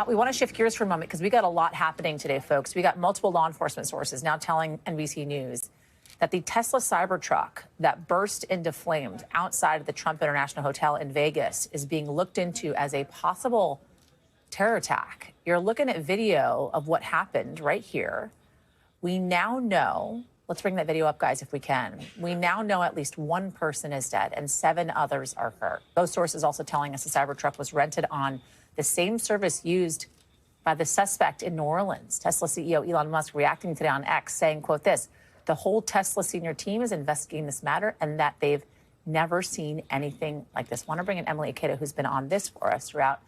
We want to shift gears for a moment because we got a lot happening today, folks. We got multiple law enforcement sources now telling NBC News that the Tesla Cybertruck that burst into flames outside of the Trump International Hotel in Vegas is being looked into as a possible terror attack. You're looking at video of what happened right here. We now know, let's bring that video up, guys, if we can. We now know at least one person is dead and 7 others are hurt. Those sources also telling us the Cybertruck was rented on the same service used by the suspect in New Orleans. Tesla CEO Elon Musk reacting today on X saying, quote, this, the whole Tesla senior team is investigating this matter and that they've never seen anything like this. I want to bring in Emily Ikeda, who's been on this for us throughout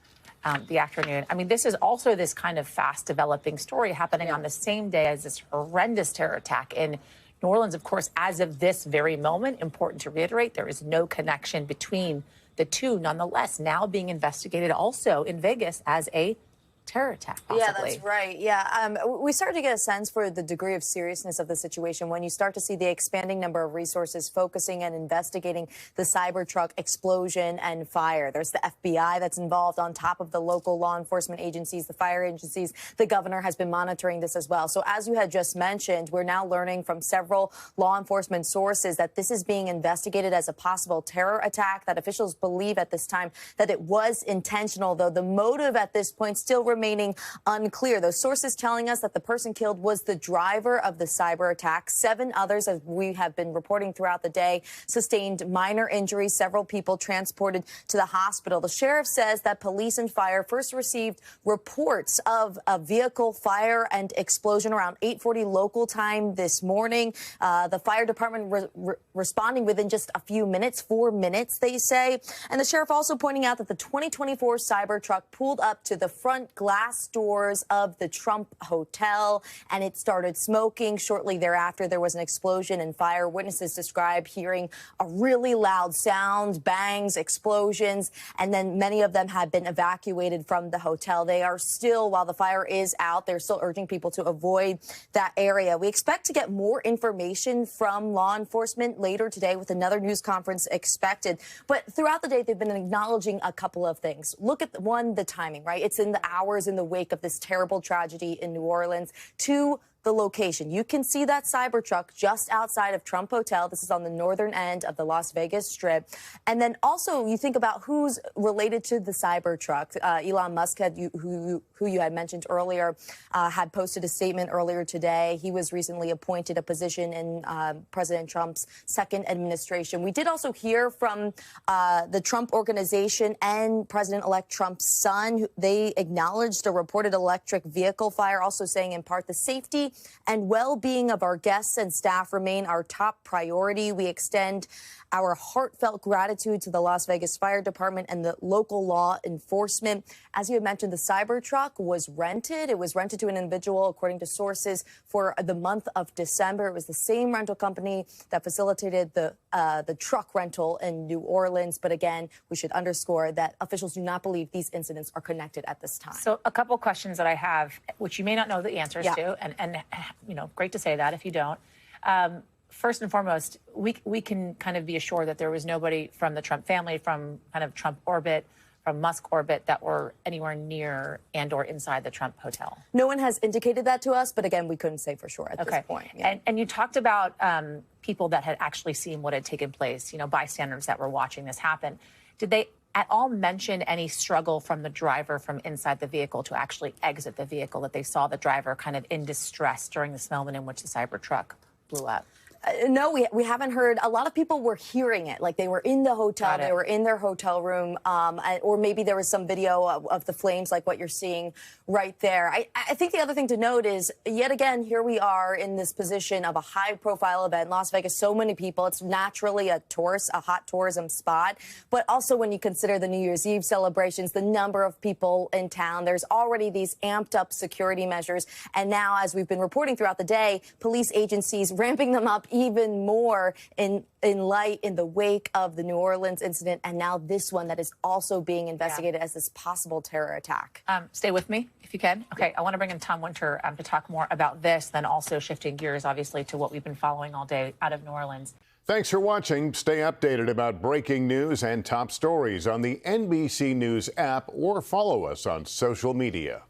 the afternoon. I mean, this is also this kind of fast developing story happening on the same day as this horrendous terror attack in New Orleans. Of course, as of this very moment, important to reiterate, there is no connection between the two. Nonetheless, now being investigated also in Vegas as a terror attack, possibly. Yeah, that's right. Yeah, we started to get a sense for the degree of seriousness of the situation when you start to see the expanding number of resources focusing and investigating the Cybertruck explosion and fire. There's the FBI that's involved on top of the local law enforcement agencies, the fire agencies. The governor has been monitoring this as well. So as you had just mentioned, we're now learning from several law enforcement sources that this is being investigated as a possible terror attack, that officials believe at this time that it was intentional, though the motive at this point still remaining unclear. Those sources telling us that the person killed was the driver of the cyber attack. 7 others, as we have been reporting throughout the day, sustained minor injuries. Several people transported to the hospital. The sheriff says that police and fire first received reports of a vehicle fire and explosion around 8:40 local time this morning. The fire department responding within just a few minutes, 4 minutes, they say. And the sheriff also pointing out that the 2024 Cybertruck pulled up to the front glass doors of the Trump Hotel, and it started smoking. Shortly thereafter, there was an explosion and fire. Witnesses describe hearing a really loud sound, bangs, explosions, and then many of them had been evacuated from the hotel. They are still, while the fire is out, they're still urging people to avoid that area. We expect to get more information from law enforcement later today with another news conference expected. But throughout the day, they've been acknowledging a couple of things. Look at, one, the timing, right? It's in the hours in the wake of this terrible tragedy in New Orleans. 2, the location. You can see that Cybertruck just outside of Trump Hotel. This is on the northern end of the Las Vegas Strip. And then also you think about who's related to the Cybertruck. Elon Musk, who you had mentioned earlier, had posted a statement earlier today. He was recently appointed a position in President Trump's second administration. We did also hear from the Trump Organization and President-elect Trump's son. They acknowledged a reported electric vehicle fire, also saying in part the safety and well-being of our guests and staff remain our top priority. We extend our heartfelt gratitude to the Las Vegas Fire Department and the local law enforcement. As you had mentioned, the Cybertruck was rented. It was rented to an individual, according to sources, for the month of December. It was the same rental company that facilitated the truck rental in New Orleans. But again, we should underscore that officials do not believe these incidents are connected at this time. So a couple questions that I have, which you may not know the answers to, and you know, great to say that if you don't. First and foremost, we can kind of be assured that there was nobody from the Trump family, from kind of Trump orbit, from Musk orbit, that were anywhere near and or inside the Trump Hotel. No one has indicated that to us, but again, we couldn't say for sure at this point. Yeah. And you talked about people that had actually seen what had taken place, you know, bystanders that were watching this happen. Did they at all mention any struggle from the driver from inside the vehicle to actually exit the vehicle, that they saw the driver kind of in distress during this moment in which the Cybertruck blew up? No, we haven't heard. A lot of people were hearing it, like they were in the hotel, they were in their hotel room, or maybe there was some video of the flames like what you're seeing right there. I think the other thing to note is, yet again, here we are in this position of a high-profile event. Las Vegas, so many people. It's naturally a hot tourism spot. But also when you consider the New Year's Eve celebrations, the number of people in town, there's already these amped-up security measures. And now, as we've been reporting throughout the day, police agencies ramping them up even more in the wake of the New Orleans incident, and now this one that is also being investigated as this possible terror attack. Stay with me if you can. Okay, I want to bring in Tom Winter to talk more about this, then also shifting gears, obviously, to what we've been following all day out of New Orleans. Thanks for watching. Stay updated about breaking news and top stories on the NBC News app or follow us on social media.